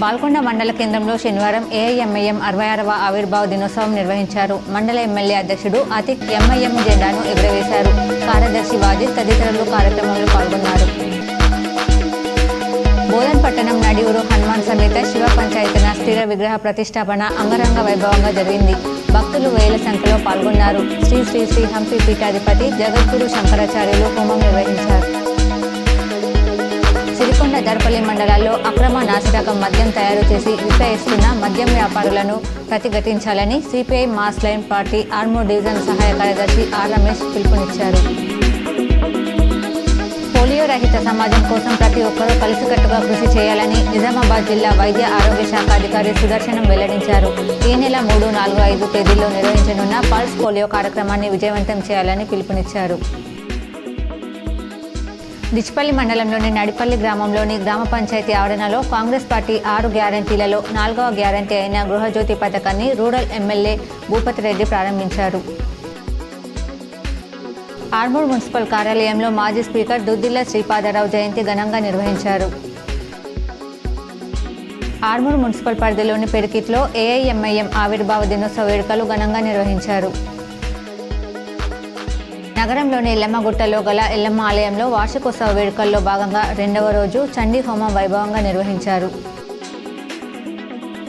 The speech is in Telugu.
బాల్కొండ మండల కేంద్రంలో శనివారం ఏఐఎంఐఎం 66వ ఆవిర్భావ దినోత్సవం నిర్వహించారు. మండల ఎమ్మెల్యే అధ్యక్షుడు అతిక్ ఎంఐఎం జెండాను ఎగురవేశారు. కార్యదర్శి వాజిద్ తదితరులు కార్యక్రమంలో పాల్గొన్నారు. బోధన్ పట్టణం నడియూరు హనుమాన్ సమేత శివ పంచాయతన స్థిర విగ్రహ ప్రతిష్టాపన అంగరంగ వైభవంగా జరిగింది. భక్తులు వేల సంఖ్యలో పాల్గొన్నారు. శ్రీ శ్రీ శ్రీ హంపి పీఠాధిపతి జగద్గురు శంకరాచార్యులు హోమం నిర్వహించారు. సిరికొండ దర్పల్లి మండలాల్లో అక్రమ నాసిరకం మద్యం తయారు చేసి విక్రయిస్తున్న మద్యం వ్యాపారులను ప్రతిఘటించాలని CPI mass line party Armoor division సహాయ కార్యదర్శి ఆర్ రమేష్ పిలుపునిచ్చారు. పోలియో రహిత సమాజం కోసం ప్రతి ఒక్కరూ కలిసికట్టుగా కృషి చేయాలని నిజామాబాద్ జిల్లా వైద్య ఆరోగ్య శాఖ అధికారి సుదర్శనం వెల్లడించారు. ఈ నెల 3, 4, 5 తేదీల్లో నిర్వహించనున్న పల్స్ పోలియో కార్యక్రమాన్ని విజయవంతం చేయాలని పిలుపునిచ్చారు. డిచ్పల్లి మండలంలోని నడిపల్లి గ్రామంలోని గ్రామ పంచాయతీ ఆవరణలో కాంగ్రెస్ పార్టీ 6 గ్యారంటీలలో 4వ గ్యారంటీ అయిన గృహజ్యోతి పథకాన్ని రూరల్ ఎమ్మెల్యే భూపతి రెడ్డి ప్రారంభించారు. ఆర్మూర్ మున్సిపల్ కార్యాలయంలో మాజీ స్పీకర్ దుద్దిల్ల శ్రీపాదరావు జయంతి ఘనంగా నిర్వహించారు. ఆర్మూర్ మున్సిపల్ పరిధిలోని పెరికిట్లో ఏఐఎంఐఎం ఆవిర్భావ దినోత్సవ వేడుకలు ఘనంగా నిర్వహించారు. నగరంలోని ఎల్లమ్మగుట్టలో గల ఎల్లమ్మ ఆలయంలో వార్షికోత్సవ వేడుకల్లో భాగంగా 2వ రోజు చండీ హోమం వైభవంగా నిర్వహించారు.